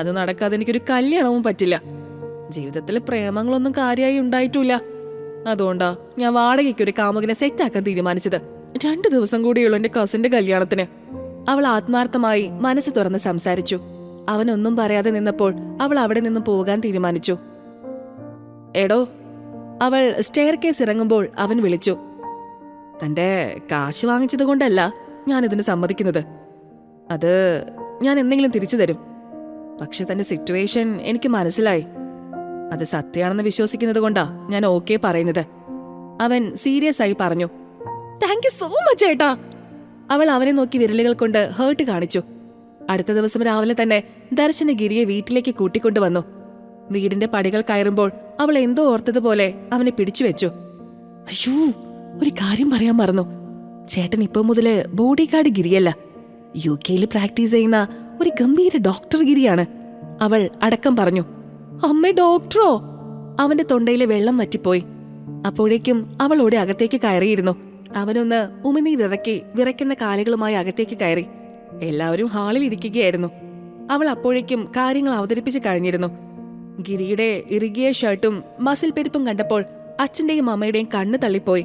അത് നടക്കാതെ എനിക്കൊരു കല്യാണവും പറ്റില്ല. ജീവിതത്തിൽ പ്രേമങ്ങളൊന്നും കാര്യമായി ഉണ്ടായിട്ടില്ല. അതുകൊണ്ടാ ഞാൻ വാടകയ്ക്ക് ഒരു കാമുകനെ സെറ്റാക്കാൻ തീരുമാനിച്ചത്. 2 ദിവസം കൂടിയുള്ളൂ എന്റെ കസിന്റെ കല്യാണത്തിന്. അവൾ ആത്മാർത്ഥമായി മനസ്സ് തുറന്ന് സംസാരിച്ചു. അവനൊന്നും പറയാതെ നിന്നപ്പോൾ അവൾ അവിടെ നിന്ന് പോകാൻ തീരുമാനിച്ചു. എടോ, അവൾ സ്റ്റെയർ കേസ് ഇറങ്ങുമ്പോൾ അവൻ വിളിച്ചു. തന്റെ കാശ് വാങ്ങിച്ചത് കൊണ്ടല്ല ഞാൻ ഇതിന് സമ്മതിക്കുന്നത്. അത് ഞാൻ എന്തെങ്കിലും തിരിച്ചു തരും. പക്ഷെ തന്റെ സിറ്റുവേഷൻ എനിക്ക് മനസ്സിലായി. അത് സത്യമാണെന്ന് വിശ്വസിക്കുന്നത് കൊണ്ടാ ഞാൻ ഓക്കെ പറയുന്നത്. അവൻ സീരിയസ് ആയി പറഞ്ഞു. താങ്ക് യു സോ മച്ച് ഏട്ടാ. അവൾ അവനെ നോക്കി വിരലുകൾ കൊണ്ട് ഹേർട്ട് കാണിച്ചു. അടുത്ത ദിവസം രാവിലെ തന്നെ ദർശന ഗിരിയെ വീട്ടിലേക്ക് കൂട്ടിക്കൊണ്ടുവന്നു. വീടിന്റെ പടികൾ കയറുമ്പോൾ അവൾ എന്തോ ഓർത്തതുപോലെ അവനെ പിടിച്ചു വെച്ചു. അയ്യോ, ഒരു കാര്യം പറയാൻ മറന്നു. ചേട്ടൻ ഇപ്പൊ മുതല് ബോഡി ഗാർഡ് ഗിരിയല്ല, UK പ്രാക്ടീസ് ചെയ്യുന്ന ഒരു ഗംഭീര ഡോക്ടർ ഗിരിയാണ്. അവൾ അടക്കം പറഞ്ഞു. അമ്മേ, ഡോക്ടറോ? അവന്റെ തൊണ്ടയിലെ വെള്ളം വറ്റിപ്പോയി. അപ്പോഴേക്കും അവൾ ഓടി അകത്തേക്ക് കയറിയിരുന്നു. അവനൊന്ന് ഉമിനീരിറക്കി വിറയ്ക്കുന്ന കാലുകളുമായി അകത്തേക്ക് കയറി. എല്ലാവരും ഹാളിൽ ഇരിക്കുകയായിരുന്നു. അവൾ അപ്പോഴേക്കും കാര്യങ്ങൾ അവതരിപ്പിച്ച് കഴിഞ്ഞിരുന്നു. ഗിരിയുടെ ഇറുകിയ ഷർട്ടും മസിൽ പെരുപ്പും കണ്ടപ്പോൾ അച്ഛന്റെയും അമ്മയുടെയും കണ്ണ് തള്ളിപ്പോയി.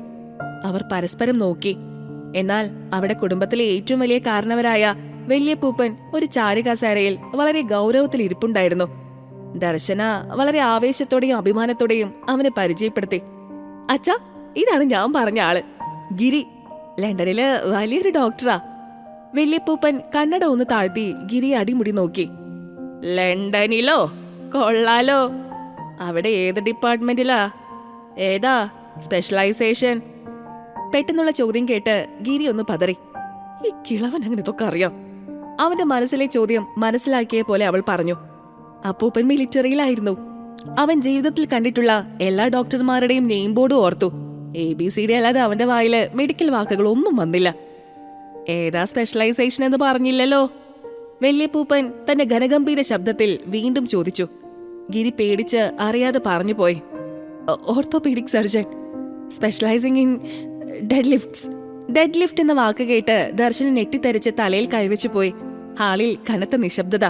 അവർ പരസ്പരം നോക്കി. എന്നാൽ അവിടെ കുടുംബത്തിലെ ഏറ്റവും വലിയ കാരണവരായ വലിയപ്പൂപ്പൻ ഒരു ചാരുകസേരയിൽ വളരെ ഗൗരവത്തിൽ ഇരിപ്പുണ്ടായിരുന്നു. ദർശന വളരെ ആവേശത്തോടെയും അഭിമാനത്തോടെയും അവനെ പരിചയപ്പെടുത്തി. അച്ഛാ, ഇതാണ് ഞാൻ പറഞ്ഞ ആള്, ഗിരി. ലണ്ടനില് വലിയൊരു ഡോക്ടറാ. വലിയപ്പൂപ്പൻ കണ്ണട ഒന്ന് താഴ്ത്തി ഗിരിയെ അടിമുടി നോക്കി. ലണ്ടനിലോ? കൊള്ളാലോ. അവിടെ ഏത് ഡിപ്പാർട്ട്മെന്റിലാ? ഏതാ സ്പെഷ്യലൈസേഷൻ? പെട്ടെന്നുള്ള ചോദ്യം കേട്ട് ഗിരി ഒന്ന് പതറി. ഈ കിളവൻ അങ്ങനെ ഇതൊക്കെ അറിയാം. അവന്റെ മനസ്സിലെ ചോദ്യം മനസ്സിലാക്കിയ പോലെ അവൾ പറഞ്ഞു. അപ്പൂപ്പൻ മിലിറ്ററിയിലായിരുന്നു. അവൻ ജീവിതത്തിൽ കണ്ടിട്ടുള്ള എല്ലാ ഡോക്ടർമാരുടെയും നെയിം ബോർഡും ഓർത്തു. ABCD അല്ലാതെ അവന്റെ വായില് മെഡിക്കൽ വാക്കുകൾ ഒന്നും വന്നില്ല. ഏതാ സ്പെഷ്യലൈസേഷൻ എന്ന് പറഞ്ഞില്ലല്ലോ? വലിയപ്പൂപ്പൻ തന്റെ ഘനഗംഭീര ശബ്ദത്തിൽ വീണ്ടും ചോദിച്ചു. ഗിരി പേടിച്ച് അറിയാതെ പറഞ്ഞു പോയി. Orthopaedic surgeon, specialising in deadlifts. Deadlift എന്ന വാക്ക് കേട്ട് ദർശനം ഞെട്ടിത്തെറിച്ച് തലയിൽ കൈവച്ചു പോയി. ഹാളിൽ കനത്ത നിശബ്ദത.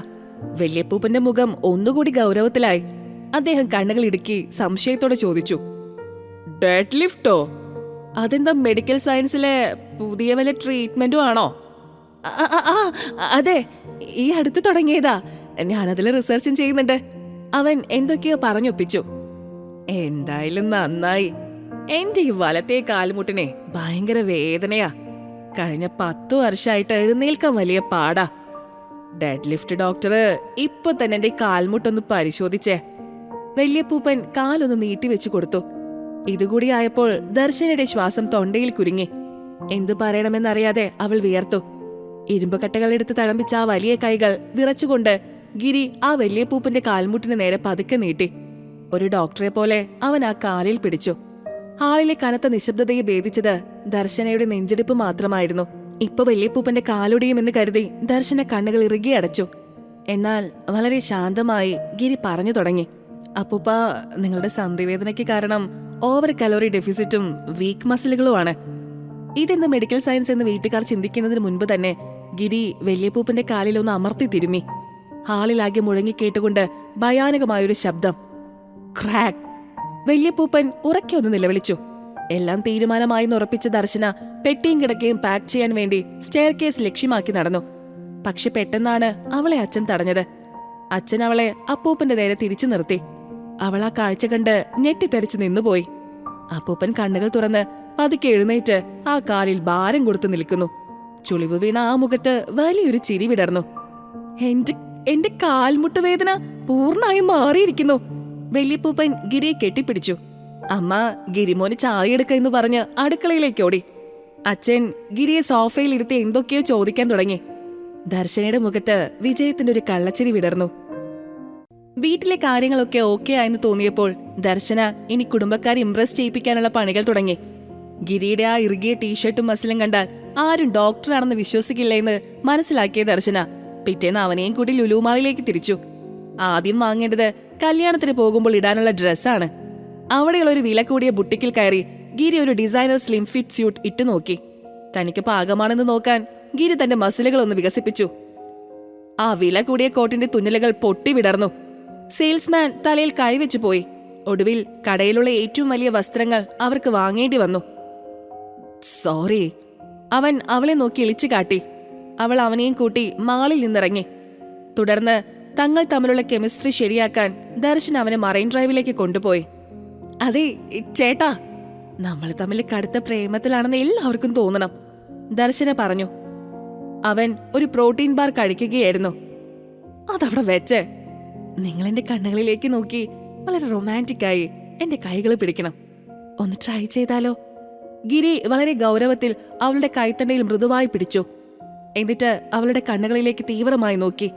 വലിയപ്പൂപ്പന്റെ മുഖം ഒന്നുകൂടി ഗൗരവത്തിലായി. അദ്ദേഹം കണ്ണുകൾ ഇടുക്കി സംശയത്തോടെ ചോദിച്ചു. ഡെഡ് ലിഫ്റ്റോ? അതെന്താ മെഡിക്കൽ സയൻസിലെ പുതിയ വല്ല ട്രീറ്റ്മെന്റും ആണോ? അതെ, ഈ അടുത്ത് തുടങ്ങിയതാ. ഞാനതിൽ റിസർച്ചും ചെയ്യുന്നുണ്ട്. അവൻ എന്തൊക്കെയോ പറഞ്ഞൊപ്പിച്ചു. എന്തായാലും നന്നായി. എന്റെ ഈ വലത്തെ കാൽമുട്ടിനെ ഭയങ്കര വേദനയാ. കഴിഞ്ഞ 10 വർഷമായിട്ട് എഴുന്നേൽക്കാൻ വലിയ പാടാ. ഡെഡ് ലിഫ്റ്റ് ഡോക്ടർ ഇപ്പൊ തന്നെ എന്റെ കാൽമുട്ടൊന്ന് പരിശോധിച്ചേ. വലിയപ്പൂപ്പൻ കാലൊന്ന് നീട്ടിവെച്ചു കൊടുത്തു. ഇതുകൂടി ആയപ്പോൾ ദർശനയുടെ ശ്വാസം തൊണ്ടയിൽ കുരുങ്ങി. എന്തു പറയണമെന്നറിയാതെ അവൾ വിയർത്തു. ഇരുമ്പുകട്ടകളെടുത്ത് തഴമ്പിച്ച ആ വലിയ കൈകൾ വിറച്ചുകൊണ്ട് ഗിരി ആ വലിയപ്പൂപ്പന്റെ കാൽമുട്ടിന് നേരെ പതുക്കെ നീട്ടി. ഒരു ഡോക്ടറെ പോലെ അവൻ ആ കാലിൽ പിടിച്ചു. ഹാളിലെ കനത്ത നിശബ്ദതയെ ഭേദിച്ചത് ദർശനയുടെ നെഞ്ചിടിപ്പ് മാത്രമായിരുന്നു. ഇപ്പൊ വലിയപ്പൂപ്പന്റെ കാലൊടിയുമെന്ന് കരുതി ദർശന കണ്ണുകൾ ഇറുകി അടച്ചു. എന്നാൽ വളരെ ശാന്തമായി ഗിരി പറഞ്ഞു തുടങ്ങി. അപ്പൂപ്പ, നിങ്ങളുടെ സന്ധിവേദനയ്ക്ക് കാരണം ഓവർ കലോറി ഡെഫിസിറ്റും വീക്ക് മസിലുകളുമാണ്. ഇതെന്ന് മെഡിക്കൽ സയൻസ് എന്ന് വീട്ടുകാർ ചിന്തിക്കുന്നതിന് മുൻപ് തന്നെ ഗിരി വലിയപ്പൂപ്പന്റെ കാലിൽ ഒന്ന് അമർത്തി തിരുമ്മി. ഹാളിലാകെ മുഴങ്ങിക്കേട്ടുകൊണ്ട് ഭയാനകമായൊരു ശബ്ദം. ക്രാക്ക്! വലിയപ്പൂപ്പൻ ഉറക്കെ ഒന്ന് നിലവിളിച്ചു. എല്ലാം തീരുമാനമായി ഉറപ്പിച്ച ദർശന പെട്ടിയും കിടക്കയും പാക്ക് ചെയ്യാൻ വേണ്ടി സ്റ്റെയർ കേസ് ലക്ഷ്യമാക്കി നടന്നു. പക്ഷെ പെട്ടെന്നാണ് അവളെ അച്ഛൻ തടഞ്ഞത്. അച്ഛൻ അവളെ അപ്പൂപ്പന്റെ നേരെ തിരിച്ചു നിർത്തി. അവൾ ആ കാഴ്ച കണ്ട് ഞെട്ടിത്തെറിച്ച് നിന്നുപോയി. അപ്പൂപ്പൻ കണ്ണുകൾ തുറന്ന് പതുക്കെ എഴുന്നേറ്റ് ആ കാലിൽ ഭാരം കൊടുത്തു നിൽക്കുന്നു. ചുളിവ് വീണ ആ മുഖത്ത് വലിയൊരു ചിരി വിടർന്നു. എന്റെ കാൽമുട്ട് വേദന പൂർണ്ണമായും മാറിയിരിക്കുന്നു. വലിയപ്പൂപ്പൻ ഗിരിയെ കെട്ടിപ്പിടിച്ചു. അമ്മ, ഗിരിമോന് ചായ എടുക്ക എന്ന് പറഞ്ഞ് അടുക്കളയിലേക്ക് ഓടി. അച്ഛൻ ഗിരിയെ സോഫയിലിരുത്തി എന്തൊക്കെയോ ചോദിക്കാൻ തുടങ്ങി. ദർശനയുടെ മുഖത്ത് വിജയത്തിന്റെ ഒരു കള്ളച്ചിരി വിടർന്നു. വീട്ടിലെ കാര്യങ്ങളൊക്കെ ഓക്കെ ആയെന്ന് തോന്നിയപ്പോൾ ദർശന ഇനി കുടുംബക്കാരെ ഇംപ്രസ് ചെയ്യിപ്പിക്കാനുള്ള പണികൾ തുടങ്ങി. ഗിരിയുടെ ആ ഇറുകിയ ടീഷർട്ടും മസിലും കണ്ടാൽ ആരും ഡോക്ടറാണെന്ന് വിശ്വസിക്കില്ല എന്ന് മനസ്സിലാക്കിയ ദർശന പിറ്റേന്ന് അവനെയും കൂടി ലുലു മാളിലേക്ക് തിരിച്ചു. ആദ്യം വാങ്ങേണ്ടത് കല്യാണത്തിന് പോകുമ്പോൾ ഇടാനുള്ള ഡ്രസ്സാണ്. അവിടെയുള്ള ഒരു വില കൂടിയ ബുട്ടിക്കിൽ കയറി ഗിരി ഒരു ഡിസൈനർ സ്ലിം ഫിറ്റ് സ്യൂട്ട് ഇട്ടു നോക്കി. തനിക്ക് പാകമാണെന്ന് നോക്കാൻ ഗിരി തന്റെ മസിലുകൾ ഒന്ന് വികസിപ്പിച്ചു. ആ വില കൂടിയ കോട്ടിന്റെ തുന്നലുകൾ പൊട്ടി വിടർന്നു. സെയിൽസ്മാൻ തലയിൽ കൈവച്ചു പോയി. ഒടുവിൽ കടയിലുള്ള ഏറ്റവും വലിയ വസ്ത്രങ്ങൾ അവർക്ക് വാങ്ങേണ്ടി വന്നു. സോറി, അവൻ അവളെ നോക്കി ഇളിച്ചു കാട്ടി. അവൾ അവനെയും കൂട്ടി മാളിൽ നിന്നിറങ്ങി. തുടർന്ന് തങ്ങൾ തമ്മിലുള്ള കെമിസ്ട്രി ശരിയാക്കാൻ ദർശൻ അവനെ മറൈൻ ഡ്രൈവിലേക്ക് കൊണ്ടുപോയി. അതെ ചേട്ടാ, നമ്മൾ തമ്മിൽ കടുത്ത പ്രേമത്തിലാണെന്ന് എല്ലാവർക്കും തോന്നണം, ദർശന പറഞ്ഞു. അവൻ ഒരു പ്രോട്ടീൻ ബാർ കഴിക്കുകയായിരുന്നു. അതവിടെ വെച്ച് നിങ്ങൾ എന്റെ കണ്ണുകളിലേക്ക് നോക്കി വളരെ റൊമാൻറ്റിക്കായി എന്റെ കൈകൾ പിടിക്കണം. ഒന്ന് ട്രൈ ചെയ്താലോ? ഗിരി വളരെ ഗൗരവത്തിൽ അവളുടെ കൈത്തണ്ടയിൽ മൃദുവായി പിടിച്ചു. എന്നിട്ട് അവളുടെ കണ്ണുകളിലേക്ക് തീവ്രമായി നോക്കി.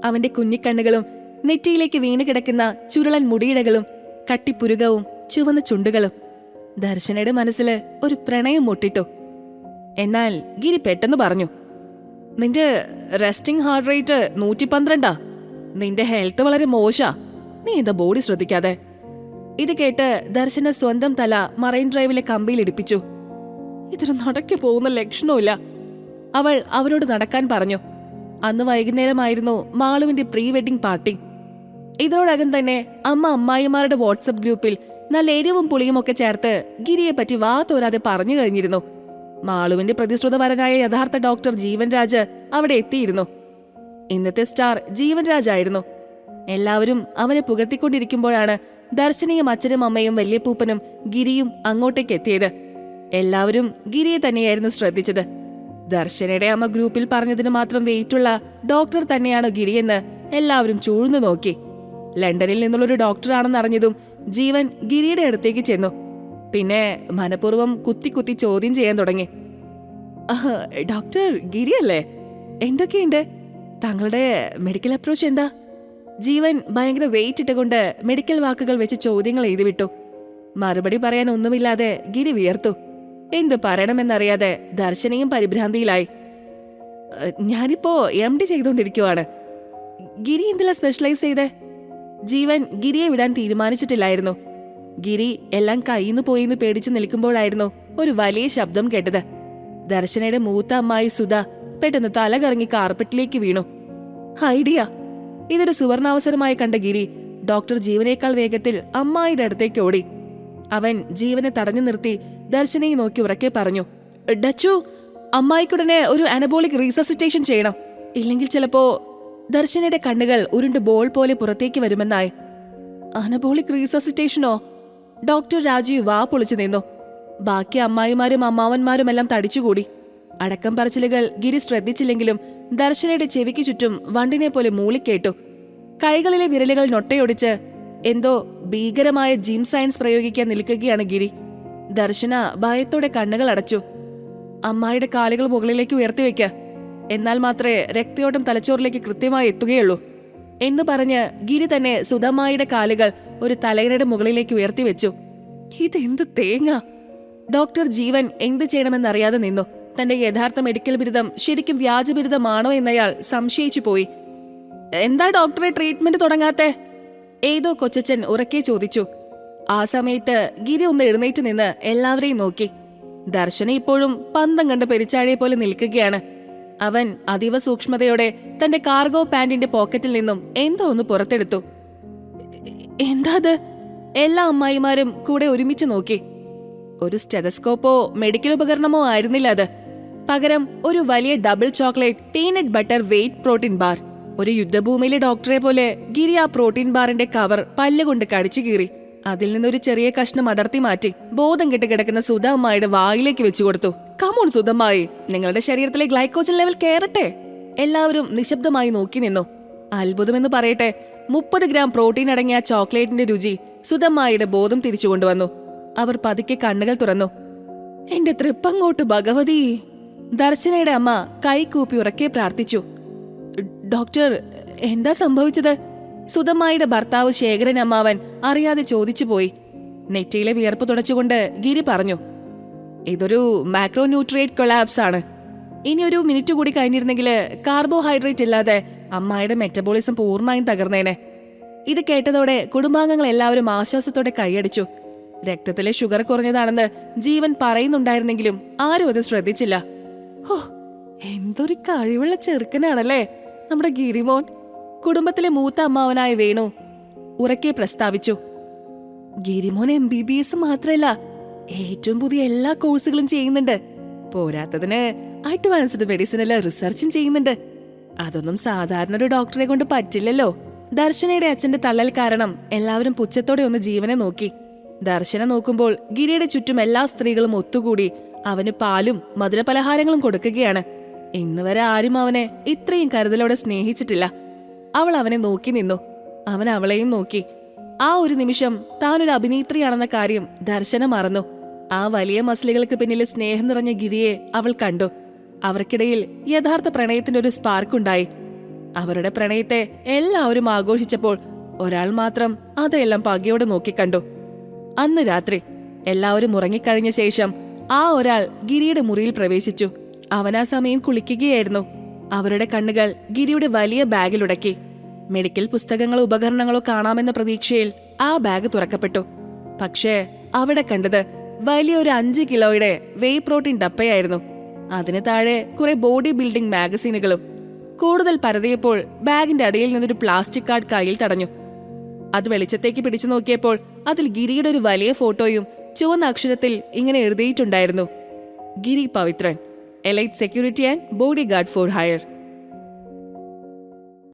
അവന്റെ കുഞ്ഞിക്കണ്ണുകളും നെറ്റിയിലേക്ക് വീണ് കിടക്കുന്ന ചുരുളൻ മുടിയിഴകളും കട്ടിപ്പുരുകവും ചുവന്ന ചുണ്ടുകളും. ദർശനയുടെ മനസ്സിൽ ഒരു പ്രണയം മുട്ടിട്ടു. എന്നാൽ ഗിരി പെട്ടെന്ന് പറഞ്ഞു, നിന്റെ റെസ്റ്റിംഗ് ഹാർട്ട് റേറ്റ് 112. നിന്റെ ഹെൽത്ത് വളരെ മോശാ. നീ എന്താ ബോഡി ശ്രദ്ധിക്കാതെ? ഇത് കേട്ട് ദർശന സ്വന്തം തല മറൈൻ ഡ്രൈവിലെ കമ്പിയിൽ ഇടിപ്പിച്ചു. ഇതൊരു നടക്കി പോകുന്ന ലക്ഷണമില്ല. അവൾ അവരോട് നടക്കാൻ പറഞ്ഞു. അന്ന് വൈകുന്നേരമായിരുന്നു മാളുവിന്റെ പ്രീ വെഡിംഗ് പാർട്ടി. ഇതിനോടകം തന്നെ അമ്മ അമ്മായിമാരുടെ വാട്സപ്പ് ഗ്രൂപ്പിൽ നല്ല എരിവും പുളിയും ഒക്കെ ചേർത്ത് ഗിരിയെ പറ്റി വാ തോരാതെ പറഞ്ഞു കഴിഞ്ഞിരുന്നു. മാളുവിന്റെ പ്രതിശ്രുതപരനായ യഥാർത്ഥ ഡോക്ടർ ജീവൻ രാജ് അവിടെ എത്തിയിരുന്നു. ഇന്നത്തെ സ്റ്റാർ ജീവൻ രാജായിരുന്നു. എല്ലാവരും അവനെ പുകഴ്ത്തിക്കൊണ്ടിരിക്കുമ്പോഴാണ് ദർശനയും അച്ഛനും അമ്മയും വല്യപ്പൂപ്പനും ഗിരിയും അങ്ങോട്ടേക്ക് എത്തിയത്. എല്ലാവരും ഗിരിയെ തന്നെയായിരുന്നു ശ്രദ്ധിച്ചത്. ദർശനയുടെ അമ്മ ഗ്രൂപ്പിൽ പറഞ്ഞതിന് മാത്രം വെയിറ്റുള്ള ഡോക്ടർ തന്നെയാണോ ഗിരിയെന്ന് എല്ലാവരും ചൂഴ്ന്നു നോക്കി. ലണ്ടനിൽ നിന്നുള്ളൊരു ഡോക്ടറാണെന്ന് അറിഞ്ഞതും ജീവൻ ഗിരിയുടെ അടുത്തേക്ക് ചെന്നു. പിന്നെ മനഃപൂർവ്വം കുത്തി കുത്തി ചോദ്യം ചെയ്യാൻ തുടങ്ങി. ഡോക്ടർ ഗിരിയല്ലേ? എന്തൊക്കെയുണ്ട്? താങ്കളുടെ മെഡിക്കൽ അപ്രോച്ച് എന്താ? ജീവൻ ഭയങ്കര വെയിറ്റ് ഇട്ടുകൊണ്ട് മെഡിക്കൽ വാക്കുകൾ വെച്ച് ചോദ്യങ്ങൾ എഴുതി വിട്ടു. മറുപടി പറയാൻ ഒന്നുമില്ലാതെ ഗിരി വിയർത്തു. എന്ത് പറയണമെന്നറിയാതെ ദർശനയും പരിഭ്രാന്തിയിലായി. ഞാനിപ്പോ MD ചെയ്തുകൊണ്ടിരിക്കുവാണ്. ഗിരി എന്തിലാ സ്പെഷ്യലൈസ് ചെയ്തേ? ജീവൻ ഗിരിയെ വിടാൻ തീരുമാനിച്ചിട്ടില്ലായിരുന്നു. ഗിരി എല്ലാം കയ്യിന്ന് പോയിന്ന് പേടിച്ചു നിൽക്കുമ്പോഴായിരുന്നു ഒരു വലിയ ശബ്ദം കേട്ടത്. ദർശനയുടെ മൂത്ത അമ്മായി സുധ പെട്ടെന്ന് തല കറങ്ങി കാർപ്പറ്റിലേക്ക് വീണു. ഐഡിയ! ഇതൊരു സുവർണാവസരമായി കണ്ട ഗിരി ഡോക്ടർ ജീവനേക്കാൾ വേഗത്തിൽ അമ്മായിയുടെ അടുത്തേക്ക് ഓടി. അവൻ ജീവനെ തടഞ്ഞു നിർത്തി ദർശനയെ നോക്കി ഉറക്കെ പറഞ്ഞു, ഡച്ചു, അമ്മായിക്കുടനെ ഒരു അനബോളിക് റീസസിറ്റേഷൻ ചെയ്യണം. ഇല്ലെങ്കിൽ ചിലപ്പോ... ദർശനയുടെ കണ്ണുകൾ ഉരുണ്ട് ബോൾ പോലെ പുറത്തേക്ക് വരുമെന്നായി. അനബോളിക് റീസസിറ്റേഷനോ? ഡോക്ടർ രാജീവ് വാ പൊളിച്ചു നിന്നു. ബാക്കി അമ്മായിമാരും അമ്മാവന്മാരുമെല്ലാം തടിച്ചുകൂടി. അടക്കം പറച്ചിലുകൾ ഗിരി ശ്രദ്ധിച്ചില്ലെങ്കിലും ദർശനയുടെ ചെവിക്ക് ചുറ്റും വണ്ടിനെ പോലെ മൂളിക്കേട്ടു. കൈകളിലെ വിരലുകൾ നൊട്ടയൊടിച്ച് എന്തോ ഭീകരമായ ജിം സയൻസ് പ്രയോഗിക്കാൻ നിൽക്കുകയാണ് ഗിരി. ദർശന ഭയത്തോടെ കണ്ണുകൾ അടച്ചു. അമ്മായിയുടെ കാലുകൾ മുകളിലേക്ക് ഉയർത്തിവെക്ക, എന്നാൽ മാത്രമേ രക്തയോട്ടം തലച്ചോറിലേക്ക് കൃത്യമായി എത്തുകയുള്ളൂ എന്ന് പറഞ്ഞ് ഗിരി തന്നെ സുധമ്മായിയുടെ കാലുകൾ ഒരു തലയിണയുടെ മുകളിലേക്ക് ഉയർത്തിവെച്ചു. ഇതെന്ത് തേങ്ങ! ഡോക്ടർ ജീവൻ എന്ത് ചെയ്യണമെന്നറിയാതെ നിന്നു. തന്റെ യഥാർത്ഥ മെഡിക്കൽ ബിരുദം ശരിക്കും വ്യാജബിരുദമാണോ എന്നയാൾ സംശയിച്ചു പോയി. എന്താ ഡോക്ടറെ ട്രീറ്റ്മെന്റ് തുടങ്ങാത്തെ? ഏതോ കൊച്ചച്ഛൻ ഉറക്കെ ചോദിച്ചു. ആ സമയത്ത് ഗിരി ഒന്ന് എഴുന്നേറ്റ് നിന്ന് എല്ലാവരെയും നോക്കി. ദർശന ഇപ്പോഴും പന്തം കണ്ട പെരിച്ചാഴിയെ പോലെ നിൽക്കുകയാണ്. അവൻ അതീവ സൂക്ഷ്മതയോടെ തന്റെ കാർഗോ പാന്റിന്റെ പോക്കറ്റിൽ നിന്നും എന്തോ ഒന്ന് പുറത്തെടുത്തു. എന്താ അത്? എല്ലാ അമ്മായിമാരും കൂടെ ഒരുമിച്ച് നോക്കി. ഒരു സ്റ്റെതസ്കോപ്പോ മെഡിക്കൽ ഉപകരണമോ ആയിരുന്നില്ല അത്. പകരം ഒരു വലിയ double chocolate peanut butter whey protein bar. ഒരു യുദ്ധഭൂമിയിലെ ഡോക്ടറെ പോലെ ഗിരി ആ പ്രോട്ടീൻ ബാറിന്റെ കവർ പല്ലുകൊണ്ട് കടിച്ചു കീറി അതിൽ നിന്നൊരു ചെറിയ കഷ്ണം അടർത്തി മാറ്റി ബോധം കെട്ട് കിടക്കുന്ന സുധമ്മായിയുടെ വായിലേക്ക് വെച്ചു കൊടുത്തു. കമോൺ സുധമ്മായി, നിങ്ങളുടെ ശരീരത്തിലെ ഗ്ലൈക്കോജൻ ലെവൽ കയറട്ടെ. എല്ലാവരും നിശബ്ദമായി നോക്കി നിന്നു. അത്ഭുതമെന്ന് പറയട്ടെ, 30 ഗ്രാം പ്രോട്ടീൻ അടങ്ങിയ ചോക്ലേറ്റിന്റെ രുചി സുധമ്മായിയുടെ ബോധം തിരിച്ചു കൊണ്ടുവന്നു. അവർ പതുക്കെ കണ്ണുകൾ തുറന്നു. എന്റെ തൃപ്പങ്ങോട്ട് ഭഗവതി! ദർശനയുടെ അമ്മ കൈകൂപ്പി ഉറക്കെ പ്രാർത്ഥിച്ചു. ഡോക്ടർ, എന്താ സംഭവിച്ചത്? സുധമ്മായിയുടെ ഭർത്താവ് ശേഖരൻ അമ്മാവൻ അറിയാതെ ചോദിച്ചു പോയി. നെറ്റിയിലെ വിയർപ്പ് തുടച്ചുകൊണ്ട് ഗിരി പറഞ്ഞു, ഇതൊരു മാക്രോന്യൂട്രിയേറ്റ് കൊളാപ്സ് ആണ്. ഇനി ഒരു മിനിറ്റ് കൂടി കഴിഞ്ഞിരുന്നെങ്കിൽ കാർബോഹൈഡ്രേറ്റ് ഇല്ലാതെ അമ്മായിയുടെ മെറ്റബോളിസം പൂർണ്ണമായും തകർന്നേനെ. ഇത് കേട്ടതോടെ കുടുംബാംഗങ്ങൾ എല്ലാവരും ആശ്വാസത്തോടെ കൈയടിച്ചു. രക്തത്തിലെ ഷുഗർ കുറഞ്ഞതാണെന്ന് ജീവൻ പറയുന്നുണ്ടായിരുന്നെങ്കിലും ആരും അത് ശ്രദ്ധിച്ചില്ല. ഹോ, എന്തൊരു കഴിവുള്ള ചെറുക്കനാണല്ലേ നമ്മുടെ ഗിരിമോൻ! കുടുംബത്തിലെ മൂത്ത അമ്മാവനായ വേണു ഉറക്കെ പ്രസ്താവിച്ചു. ഗിരിമോൻ MBBS മാത്രല്ല, ഏറ്റവും പുതിയ എല്ലാ കോഴ്സുകളും ചെയ്യുന്നുണ്ട്. പോരാത്തതിന് അഡ്വാൻസ്ഡ് മെഡിസിനില് റിസർച്ചും ചെയ്യുന്നുണ്ട്. അതൊന്നും സാധാരണ ഒരു ഡോക്ടറെ കൊണ്ട് പറ്റില്ലല്ലോ. ദർശനയുടെ അച്ഛന്റെ തള്ളൽ കാരണം എല്ലാവരും പുച്ഛത്തോടെ ഒന്ന് ജീവനെ നോക്കി. ദർശന നോക്കുമ്പോൾ ഗിരിയുടെ ചുറ്റും എല്ലാ സ്ത്രീകളും ഒത്തുകൂടി അവന് പാലും മധുരപലഹാരങ്ങളും കൊടുക്കുകയാണ്. ഇന്ന് വരെ ആരും അവനെ ഇത്രയും കരുതലോടെ സ്നേഹിച്ചിട്ടില്ല. അവൾ അവനെ നോക്കി നിന്നു. അവൻ അവളെയും നോക്കി. ആ ഒരു നിമിഷം താനൊരു അഭിനേത്രിയാണെന്ന കാര്യം ദർശന മറന്നു. ആ വലിയ മസിലുകൾക്ക് പിന്നിലെ സ്നേഹം നിറഞ്ഞ ഗിരിയെ അവൾ കണ്ടു. അവർക്കിടയിൽ യഥാർത്ഥ പ്രണയത്തിന്റെ ഒരു സ്പാർക്കുണ്ടായി. അവരുടെ പ്രണയത്തെ എല്ലാവരും ആഘോഷിച്ചപ്പോൾ ഒരാൾ മാത്രം അതെല്ലാം പകയോടെ നോക്കിക്കണ്ടു. അന്ന് രാത്രി എല്ലാവരും ഉറങ്ങിക്കഴിഞ്ഞ ശേഷം ആ ഒരാൾ ഗിരിയുടെ മുറിയിൽ പ്രവേശിച്ചു. അവനാ സമയം കുളിക്കുകയായിരുന്നു. അവരുടെ കണ്ണുകൾ ഗിരിയുടെ വലിയ ബാഗിലുടക്കി. മെഡിക്കൽ പുസ്തകങ്ങളോ ഉപകരണങ്ങളോ കാണാമെന്ന പ്രതീക്ഷയിൽ ആ ബാഗ് തുറക്കപ്പെട്ടു. പക്ഷേ അവിടെ കണ്ടത് വലിയൊരു 5 കിലോയുടെ വെയ് പ്രോട്ടീൻ ഡപ്പയായിരുന്നു. അതിന് താഴെ കുറെ ബോഡി ബിൽഡിംഗ് മാഗസീനുകളും. കൂടുതൽ പരതിയപ്പോൾ ബാഗിന്റെ അടിയിൽ നിന്നൊരു പ്ലാസ്റ്റിക് കാർഡ് കയ്യിൽ തടഞ്ഞു. അത് വെളിച്ചത്തേക്ക് പിടിച്ചു നോക്കിയപ്പോൾ അതിൽ ഗിരിയുടെ ഒരു വലിയ ഫോട്ടോയും ചുവന്ന അക്ഷരത്തിൽ ഇങ്ങനെ എഴുതിയിട്ടുണ്ടായിരുന്നു: Giri Pavithran, elite security and bodyguard for higher.